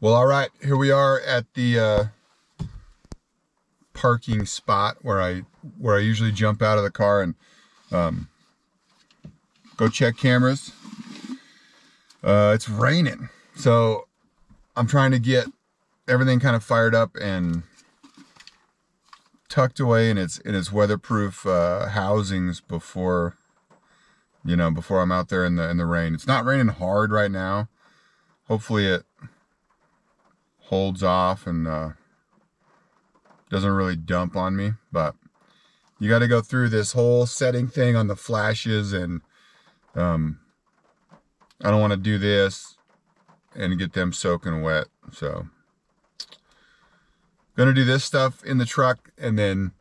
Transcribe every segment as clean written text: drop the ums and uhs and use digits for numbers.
Well, all right, here we are at the parking spot where I usually jump out of the car and go check cameras. It's raining, so I'm trying to get everything kind of fired up and tucked away in its weatherproof housings before I'm out there in the rain. It's not raining hard right now. Hopefully it holds off and doesn't really dump on me, but you got to go through this whole setting thing on the flashes, and I don't want to do this and get them soaking wet. So gonna do this stuff in the truck and then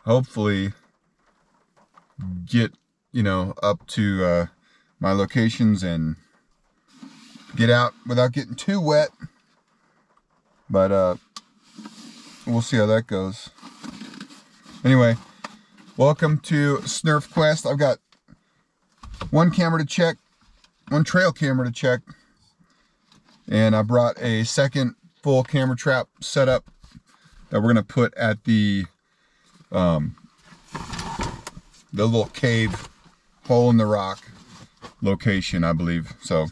hopefully get up to my locations and get out without getting too wet, but we'll see how that goes. Anyway, welcome to SNRF Quest. I've got one camera to check, one trail camera to check, and I brought a second full camera trap setup that we're gonna put at the little cave hole in the rock location, I believe. So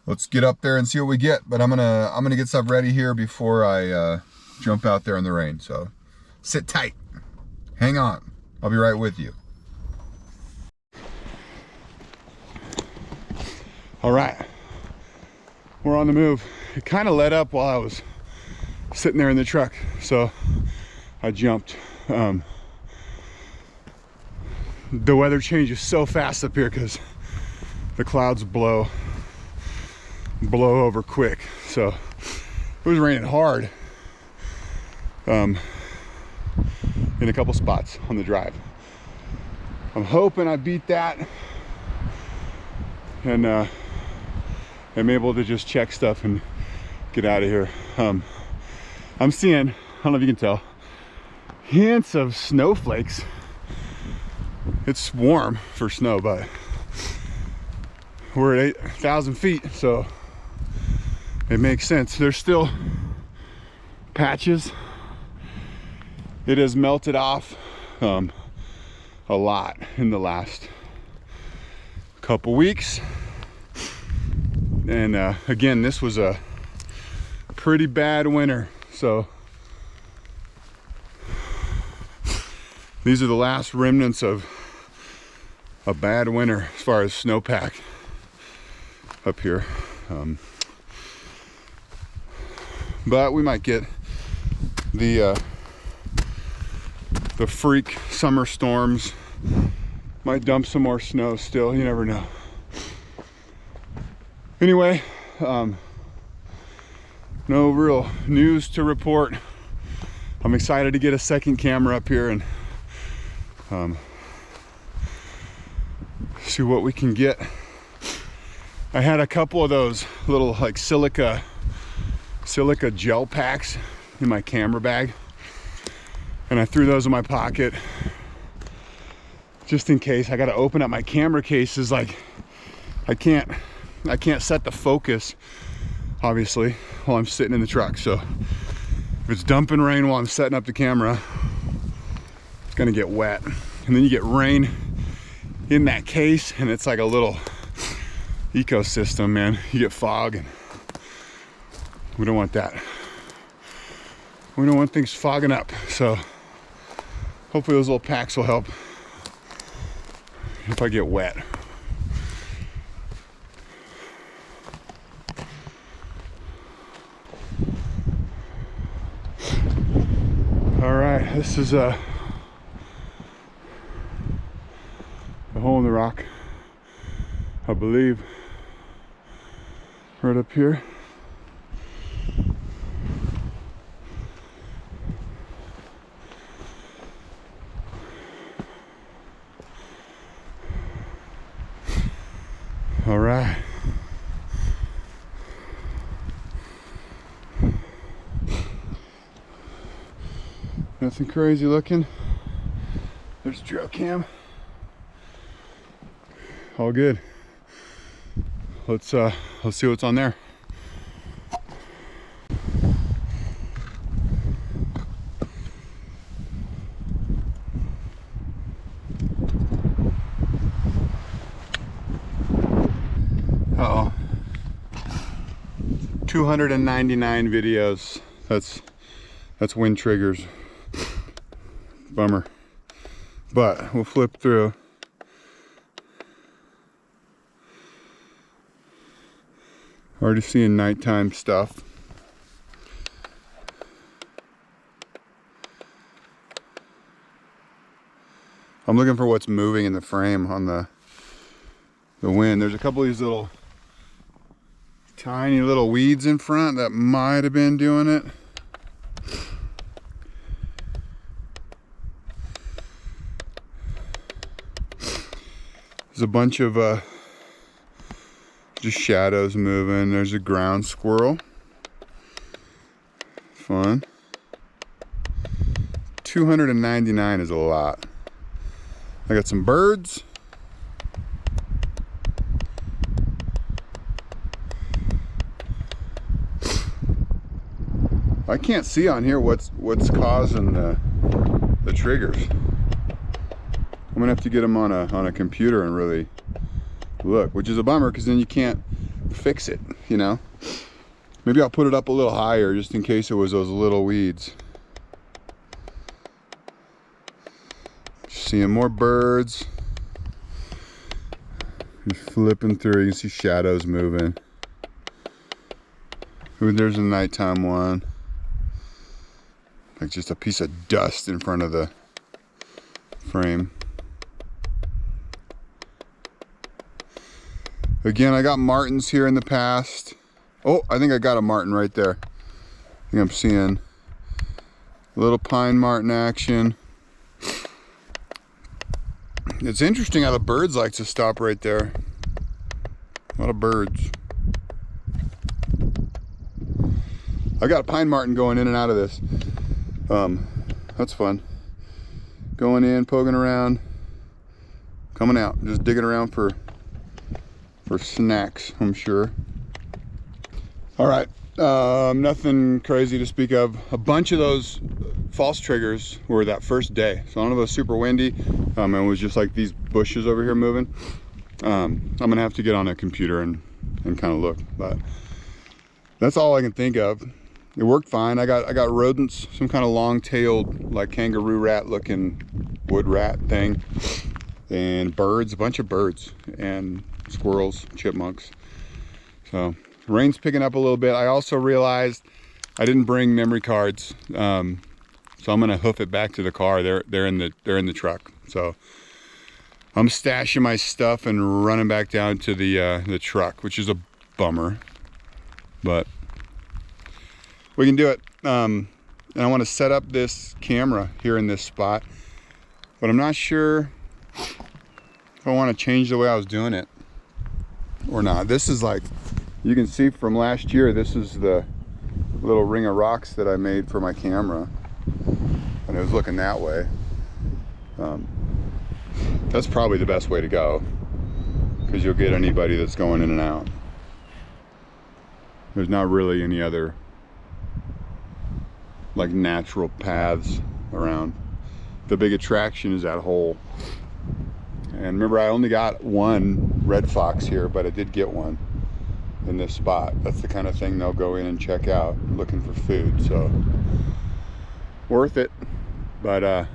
let's get up there and see what we get. But I'm gonna get stuff ready here before I jump out there in the rain. So sit tight, hang on, I'll be right with you. All right, we're on the move. It kind of let up while I was sitting there in the truck, so I jumped. The weather changes so fast up here because the clouds blow over quick. So it was raining hard in a couple spots on the drive. I'm hoping I beat that and I'm able to just check stuff and get out of here. I'm seeing, I don't know if you can tell, hints of snowflakes. It's warm for snow, but we're at 8,000 feet, so it makes sense. There's still patches. It has melted off a lot in the last couple weeks. And again, this was a pretty bad winter. So these are the last remnants of a bad winter as far as snowpack up here. But we might get the freak summer storms. Might dump some more snow still, you never know. Anyway, no real news to report. I'm excited to get a second camera up here and see what we can get. I had a couple of those little like silica gel packs in my camera bag, and I threw those in my pocket just in case. I got to open up my camera cases. Like I can't set the focus obviously while I'm sitting in the truck, so if it's dumping rain while I'm setting up the camera, it's gonna get wet, and then you get rain in that case and it's like a little ecosystem, man. You get fog and we don't want that. We don't want things fogging up, so hopefully those little packs will help if I get wet. All right, this is a hole in the rock, I believe, right up here. All right. Nothing crazy looking. There's trail cam. All good. Let's see what's on there. 299 videos. That's wind triggers. Bummer. But we'll flip through. Already seeing nighttime stuff. I'm looking for what's moving in the frame on the wind. There's a couple of these little tiny little weeds in front that might have been doing it. There's a bunch of just shadows moving. There's a ground squirrel. Fun. 299 is a lot. I got some birds. I can't see on here what's causing the triggers. I'm gonna have to get them on a computer and really look, which is a bummer because then you can't fix it, you know. Maybe I'll put it up a little higher just in case it was those little weeds. Seeing more birds. Just flipping through, you can see shadows moving. Ooh, there's a nighttime one. Like just a piece of dust in front of the frame. Again, I got martins here in the past. Oh, I think I got a martin right there. I think I'm seeing a little pine martin action. It's interesting how the birds like to stop right there. A lot of birds. I got a pine martin going in and out of this. That's fun. Going in, poking around, coming out, just digging around for snacks, I'm sure. All right, nothing crazy to speak of. A bunch of those false triggers were that first day. So none of it was super windy. And it was just like these bushes over here moving. I'm gonna have to get on a computer and kind of look, but that's all I can think of. It worked fine. I got rodents, some kind of long-tailed, like kangaroo rat looking wood rat thing, and birds, a bunch of birds, and squirrels, chipmunks. So rain's picking up a little bit. I also realized I didn't bring memory cards, so I'm gonna hoof it back to the car. They're in the truck. So I'm stashing my stuff and running back down to the truck, which is a bummer, but we can do it. And I want to set up this camera here in this spot, but I'm not sure if I want to change the way I was doing it or not. This is like, you can see from last year, this is the little ring of rocks that I made for my camera, and it was looking that way. That's probably the best way to go, because you'll get anybody that's going in and out. There's not really any other like natural paths around. The big attraction is that hole. And remember, I only got one red fox here, but I did get one in this spot. That's the kind of thing they'll go in and check out looking for food, so worth it. But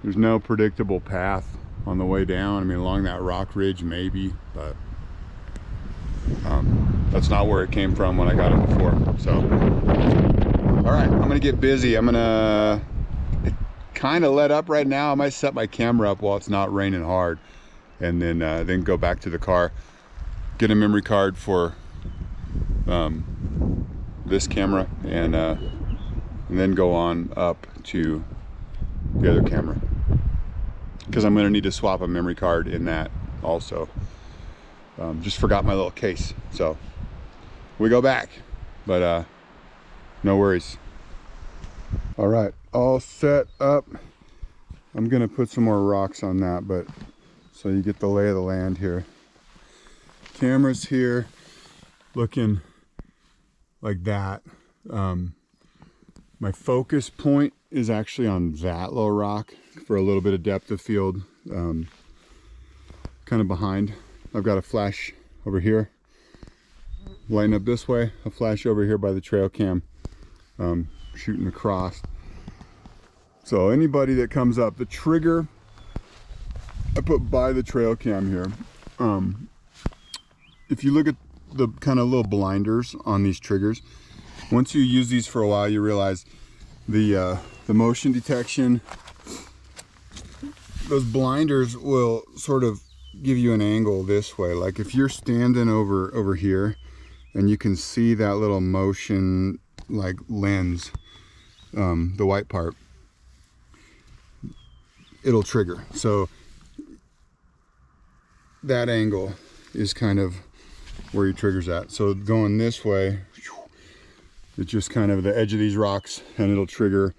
there's no predictable path on the way down. I mean, along that rock ridge maybe, but that's not where it came from when I got it before. So all right, I'm gonna get busy. I'm gonna kind of let up right now. I might set my camera up while it's not raining hard, and then go back to the car, get a memory card for this camera, and then go on up to the other camera, because I'm gonna need to swap a memory card in that also. Just forgot my little case, so we go back, but no worries. All right, all set up. I'm gonna put some more rocks on that, but so you get the lay of the land here. Camera's here looking like that. My focus point is actually on that little rock for a little bit of depth of field, kind of behind. I've got a flash over here, lighten up this way. I'll flash over here by the trail cam, shooting across. So anybody that comes up, the trigger I put by the trail cam here. If you look at the kind of little blinders on these triggers, once you use these for a while, you realize the motion detection, those blinders will sort of give you an angle this way. Like if you're standing over here and you can see that little motion like lens, the white part, it'll trigger. So that angle is kind of where your trigger's at. So going this way, it's just kind of the edge of these rocks, and it'll trigger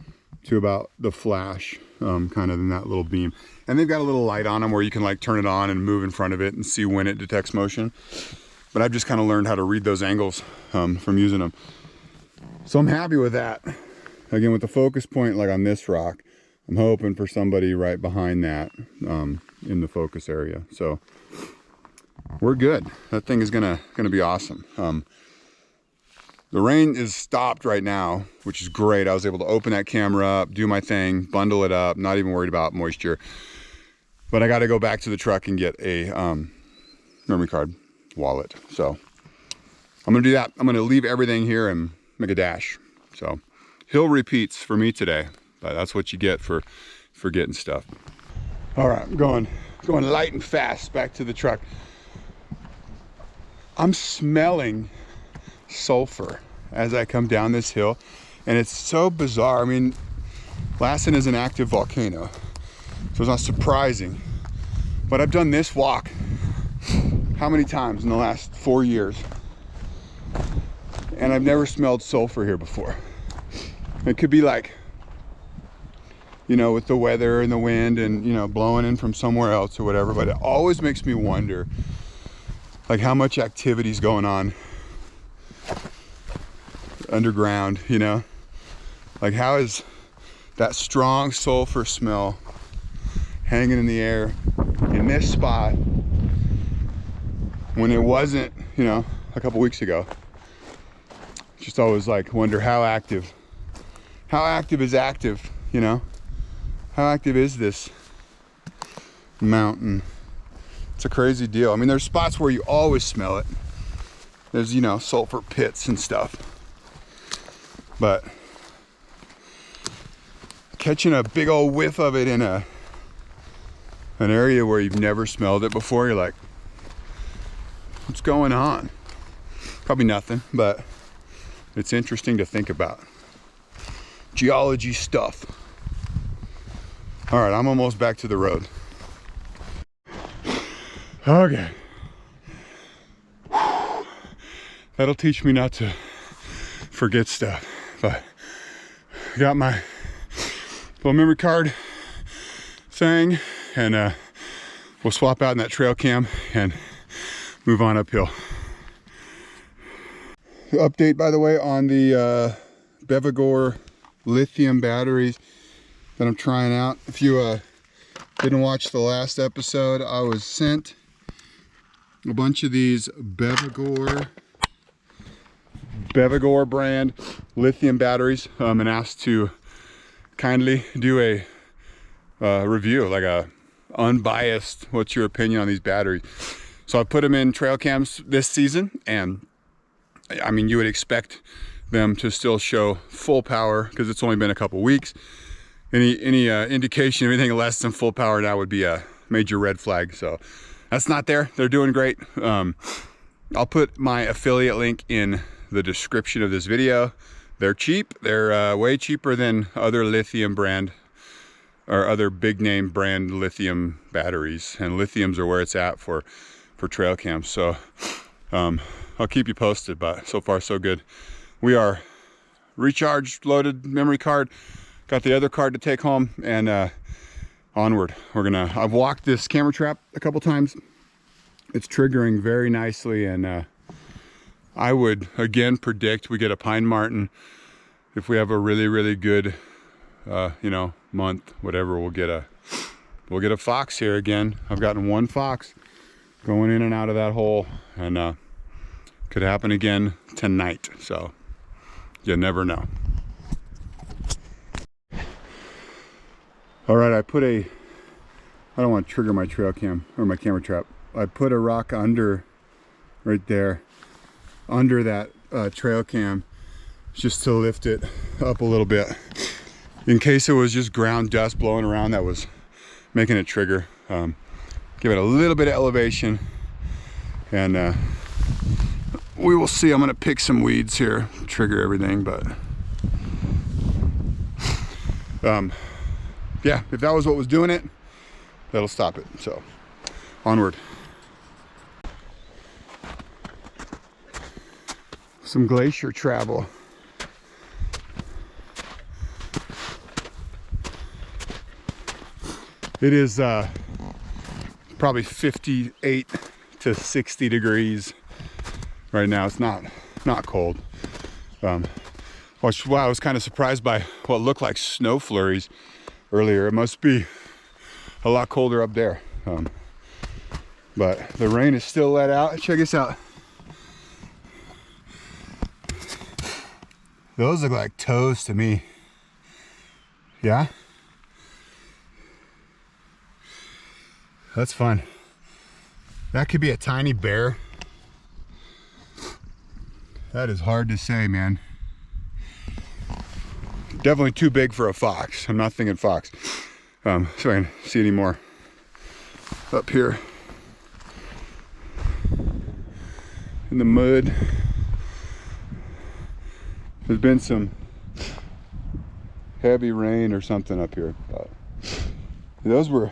to about the flash, kind of in that little beam. And they've got a little light on them where you can like turn it on and move in front of it and see when it detects motion. But I've just kind of learned how to read those angles from using them. So I'm happy with that. Again, with the focus point like on this rock, I'm hoping for somebody right behind that in the focus area. So we're good. That thing is gonna be awesome. The rain is stopped right now, which is great. I was able to open that camera up, do my thing, bundle it up, not even worried about moisture. But I got to go back to the truck and get a memory card wallet. So I'm gonna do that. I'm gonna leave everything here and make a dash. So hill repeats for me today, but that's what you get for getting stuff. All right, I'm going light and fast back to the truck. I'm smelling sulfur as I come down this hill, and it's so bizarre. I mean, Lassen is an active volcano, so it's not surprising. But I've done this walk how many times in the last 4 years, and I've never smelled sulfur here before. It could be like, you know, with the weather and the wind and, you know, blowing in from somewhere else or whatever, but it always makes me wonder like how much activity is going on underground, you know? Like how is that strong sulfur smell hanging in the air in this spot when it wasn't, you know, a couple weeks ago? Just always like wonder how active is active, you know? How active is this mountain? It's a crazy deal. I mean, there's spots where you always smell it. There's, you know, sulfur pits and stuff. But catching a big old whiff of it in an area where you've never smelled it before, you're like, what's going on? Probably nothing, but it's interesting to think about. Geology stuff. All right, I'm almost back to the road. Okay. That'll teach me not to forget stuff. But I got my little memory card thing, and we'll swap out in that trail cam and move on uphill. Update, by the way, on the Bevagor lithium batteries that I'm trying out. If you didn't watch the last episode, I was sent a bunch of these Bevagor brand lithium batteries and asked to kindly do a review, like a unbiased, what's your opinion on these batteries. So I put them in trail cams this season, and I mean, you would expect them to still show full power because it's only been a couple weeks. Any indication of anything less than full power now would be a major red flag. So that's not there. They're doing great. I'll put my affiliate link in the description of this video. They're cheap. They're way cheaper than other lithium brand or other big name brand lithium batteries, and lithiums are where it's at for trail cams. So I'll keep you posted, but so far so good. We are recharged, loaded memory card, got the other card to take home, and onward. I've walked this camera trap a couple times. It's triggering very nicely, and I would again predict we get a pine marten. If we have a really good you know, month, whatever, we'll get a fox here again. I've gotten one fox going in and out of that hole, and Could happen again tonight, so you never know. All right, I don't want to trigger my trail cam or my camera trap. I put a rock under, right there, under that trail cam, just to lift it up a little bit, in case it was just ground dust blowing around that was making it trigger. Give it a little bit of elevation, and we will see. I'm gonna pick some weeds here, trigger everything, but yeah, if that was what was doing it, that'll stop it. So onward. Some glacier travel. It is probably 58 to 60 degrees right now. It's not cold. Which, wow, I was kind of surprised by what looked like snow flurries earlier. It must be a lot colder up there. But the rain is still let out. Check this out. Those look like toes to me. Yeah? That's fun. That could be a tiny bear. That is hard to say, man. Definitely too big for a fox. I'm not thinking fox. So I can see any more up here in the mud. There's been some heavy rain or something up here. Those were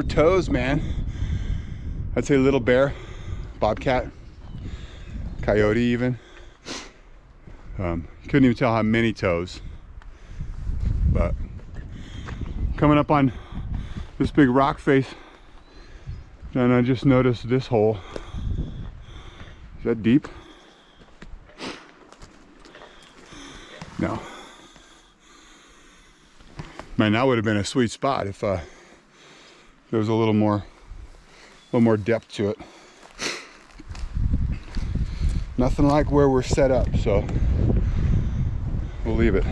toes, man. I'd say little bear, bobcat, coyote even. Couldn't even tell how many toes. But coming up on this big rock face, and I just noticed this hole. Is that deep? No. Man, that would have been a sweet spot if there was a little more depth to it. Nothing like where we're set up, so we'll leave it.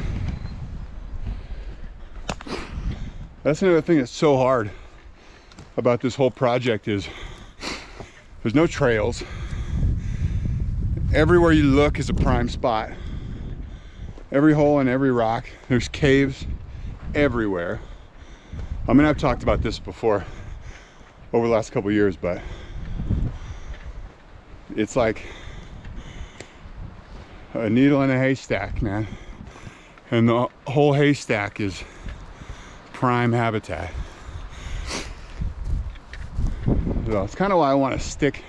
That's another thing that's so hard about this whole project is there's no trails. Everywhere you look is a prime spot. Every hole and every rock. There's caves everywhere. I mean, I've talked about this before over the last couple of years, but it's like a needle in a haystack, man. And the whole haystack is prime habitat. So it's kind of why I want to stick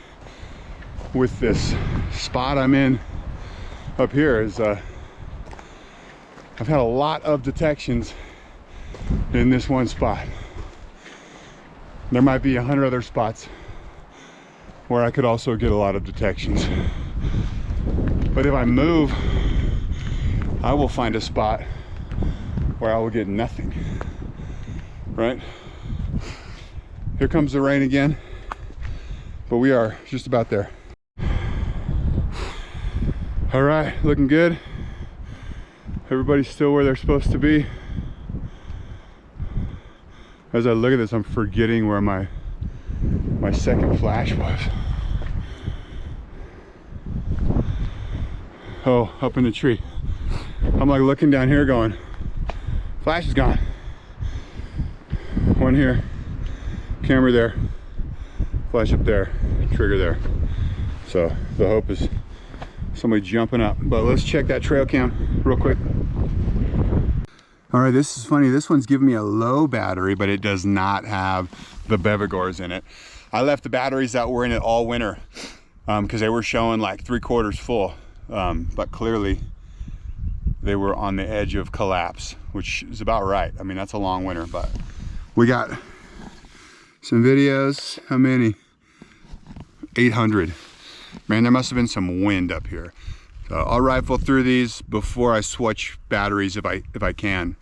with this spot I'm in up here. Is I've had a lot of detections in this one spot. There might be 100 other spots where I could also get a lot of detections. But if I move, I will find a spot where I will get nothing, right? Here comes the rain again, but we are just about there. All right, looking good. Everybody's still where they're supposed to be. As I look at this, I'm forgetting where my second flash was. Oh, up in the tree. I'm like looking down here going, flash is gone. One here, camera there, flash up there, trigger there. So the hope is somebody jumping up. But let's check that trail cam real quick. All right, this is funny. This one's giving me a low battery, but it does not have the Bevigors in it. I left the batteries that were in it all winter because they were showing like 3/4 full. But clearly they were on the edge of collapse, which is about right. I mean, that's a long winter, but we got some videos. How many? 800. Man, there must have been some wind up here. So I'll rifle through these before I switch batteries if I can,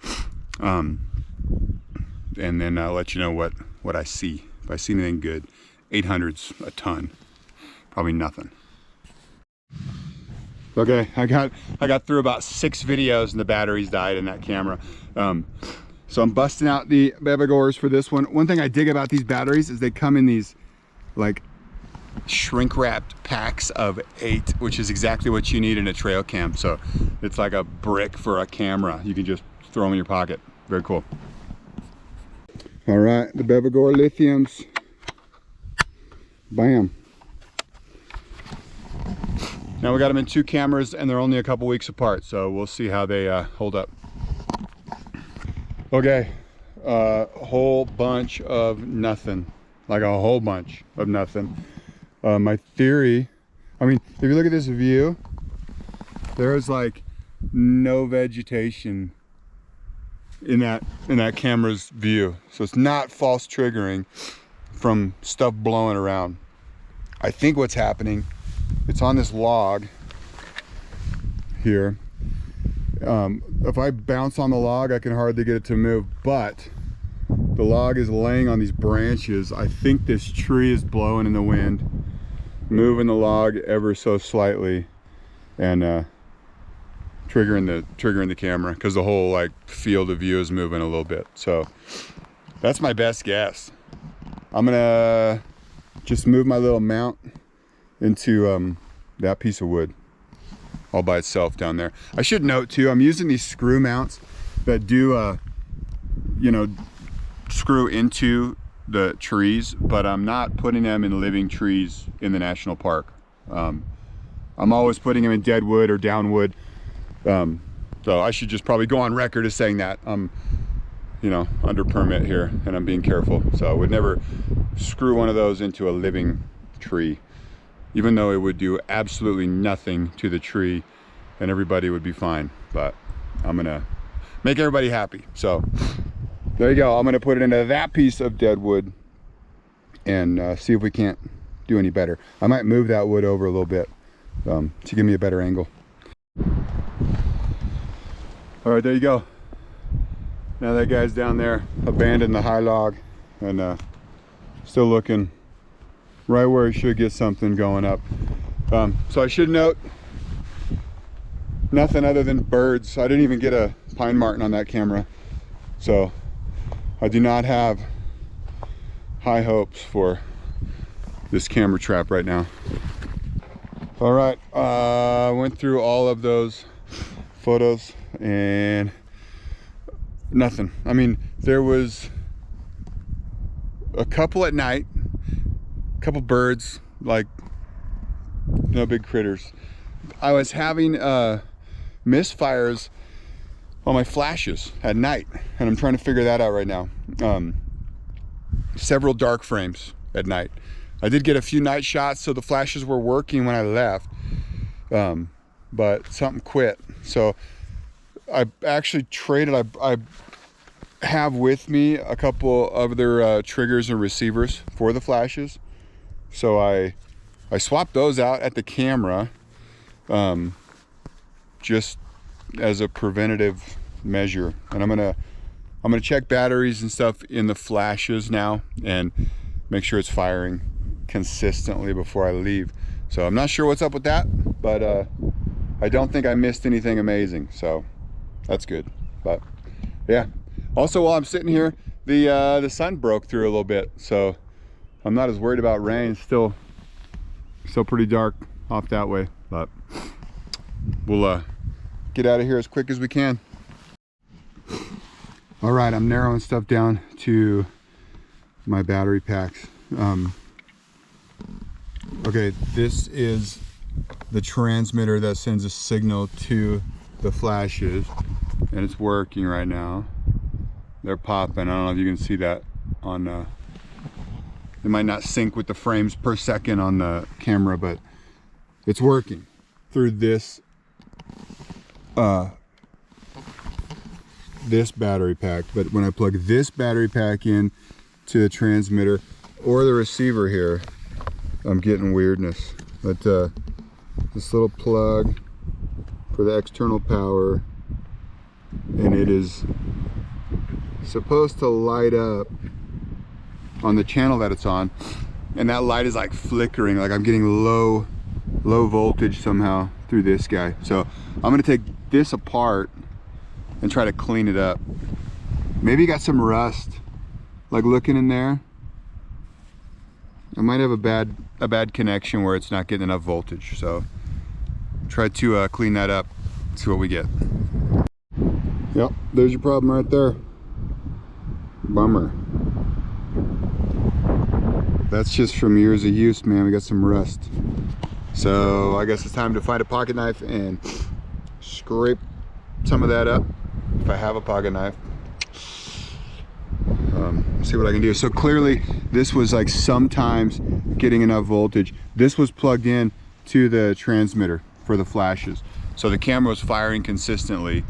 and then I'll let you know what I see. If I see anything good. 800's a ton, probably nothing. Okay, I got through about 6 videos and the batteries died in that camera. So I'm busting out the Bebegors for this one. One thing I dig about these batteries is they come in these like shrink wrapped packs of 8, which is exactly what you need in a trail cam. So it's like a brick for a camera. You can just throw them in your pocket. Very cool. All right, the Bebegor lithiums. Bam. Now we got them in 2 cameras and they're only a couple weeks apart, so we'll see how they hold up. Okay, a whole bunch of nothing, like a whole bunch of nothing. My theory, I mean, if you look at this view, there is like no vegetation in that camera's view, so it's not false triggering from stuff blowing around. I think what's happening, it's on this log here. If I bounce on the log, I can hardly get it to move, but the log is laying on these branches. I think this tree is blowing in the wind, moving the log ever so slightly, and triggering the camera, because the whole like field of view is moving a little bit. So that's my best guess. I'm gonna just move my little mount into that piece of wood all by itself down there. I should note too, I'm using these screw mounts that do you know, screw into the trees, but I'm not putting them in living trees in the national park. I'm always putting them in dead wood or down wood. So I should just probably go on record as saying that I'm, you know, under permit here and I'm being careful. So I would never screw one of those into a living tree, even though it would do absolutely nothing to the tree and everybody would be fine. But I'm gonna make everybody happy. So there you go. I'm gonna put it into that piece of dead wood and see if we can't do any better. I might move that wood over a little bit to give me a better angle. All right, there you go. Now that guy's down there, abandoned the high log and still looking right where he should get something going up. So I should note, nothing other than birds. I didn't even get a pine marten on that camera. So I do not have high hopes for this camera trap right now. All right, I went through all of those photos and nothing. I mean, there was a couple at night, a couple birds, like no big critters. I was having misfires on my flashes at night, and I'm trying to figure that out right now. Several dark frames at night. I did get a few night shots, so the flashes were working when I left, but something quit. So I actually traded, I have with me a couple other triggers and receivers for the flashes. So I swapped those out at the camera, just as a preventative measure. And I'm gonna check batteries and stuff in the flashes now and make sure it's firing consistently before I leave. So I'm not sure what's up with that, but I don't think I missed anything amazing, so that's good. But yeah, also while I'm sitting here, the sun broke through a little bit, so I'm not as worried about rain. It's still pretty dark off that way, but we'll get out of here as quick as we can. All right, I'm narrowing stuff down to my battery packs. Okay, this is the transmitter that sends a signal to the flashes, and it's working right now. They're popping. I don't know if you can see that on it might not sync with the frames per second on the camera, but it's working through this this battery pack. But when I plug this battery pack in to the transmitter or the receiver here, I'm getting weirdness. But this little plug for the external power, and it is supposed to light up on the channel that it's on, and that light is like flickering, like I'm getting low voltage somehow through this guy. So I'm gonna take this apart and try to clean it up. Maybe you got some rust, like looking in there. I might have a bad connection where it's not getting enough voltage. So try to clean that up, see what we get. Yep, there's your problem right there. Bummer. That's just from years of use, man. We got some rust. So I guess it's time to find a pocket knife and scrape some of that up, if I have a pocket knife. See what I can do. So clearly this was like sometimes getting enough voltage. This was plugged in to the transmitter for the flashes. So the camera was firing consistently,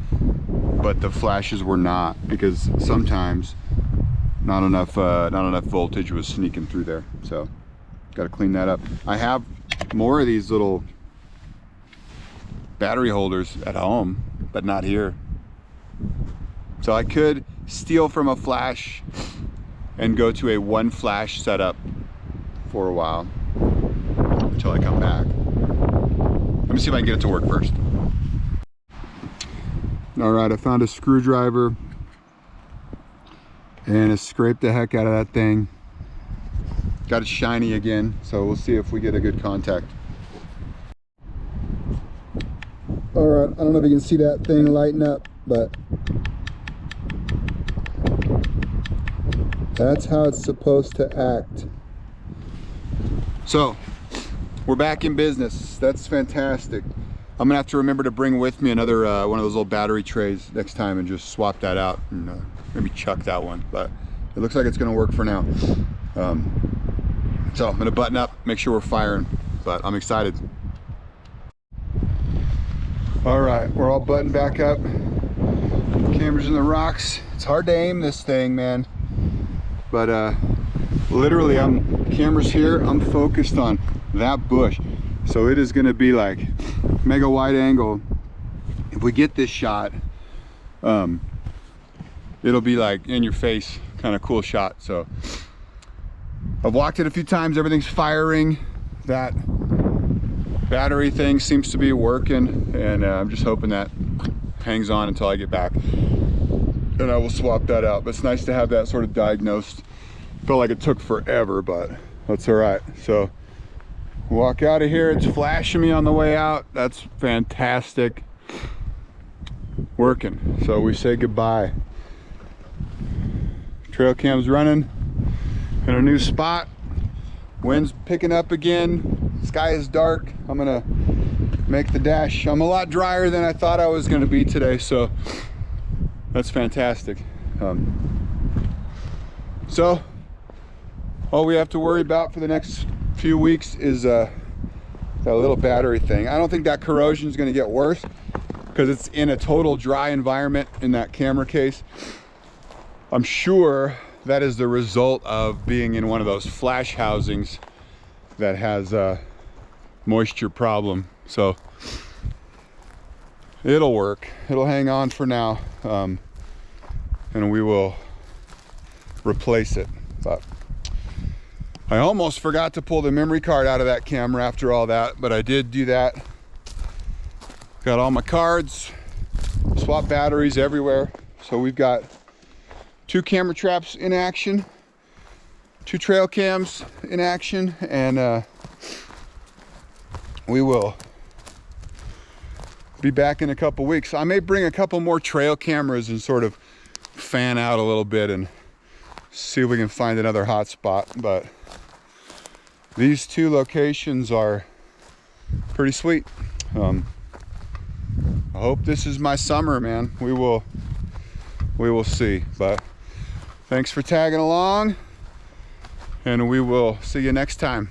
but the flashes were not, because sometimes not enough voltage was sneaking through there. So got to clean that up. I have more of these little battery holders at home, but not here. So I could steal from a flash and go to a one flash setup for a while until I come back. Let me see if I can get it to work first. All right, I found a screwdriver and I scraped the heck out of that thing. Got it shiny again, so we'll see if we get a good contact. All right, I don't know if you can see that thing lighting up, but that's how it's supposed to act. So we're back in business. That's fantastic. I'm gonna have to remember to bring with me another one of those little battery trays next time and just swap that out and maybe chuck that one. But it looks like it's gonna work for now. So I'm gonna button up, make sure we're firing, but I'm excited. All right, we're all buttoned back up. Camera's in the rocks. It's hard to aim this thing, man. But literally, camera's here. I'm focused on that bush. So it is gonna be like mega wide angle. If we get this shot, it'll be like in your face, kind of cool shot. So I've walked it a few times, everything's firing. That battery thing seems to be working, and I'm just hoping that hangs on until I get back. And I will swap that out. But it's nice to have that sort of diagnosed. Felt like it took forever, but that's all right. So walk out of here. It's flashing me on the way out. That's fantastic. Working. So we say goodbye. Trail cam's running in a new spot. Wind's picking up again. Sky is dark. I'm gonna make the dash. I'm a lot drier than I thought I was gonna be today, so that's fantastic. So all we have to worry about for the next few weeks is that little battery thing. I don't think that corrosion is going to get worse because it's in a total dry environment in that camera case. I'm sure that is the result of being in one of those flash housings that has a moisture problem. So it'll work. It'll hang on for now, and we will replace it. But I almost forgot to pull the memory card out of that camera after all that, but I did do that. Got all my cards, swap batteries everywhere. So we've got 2 camera traps in action, 2 trail cams in action, and we will be back in a couple weeks. I may bring a couple more trail cameras and sort of fan out a little bit and see if we can find another hot spot. But these 2 locations are pretty sweet. I hope this is my summer, man. We will see. But thanks for tagging along, and we will see you next time.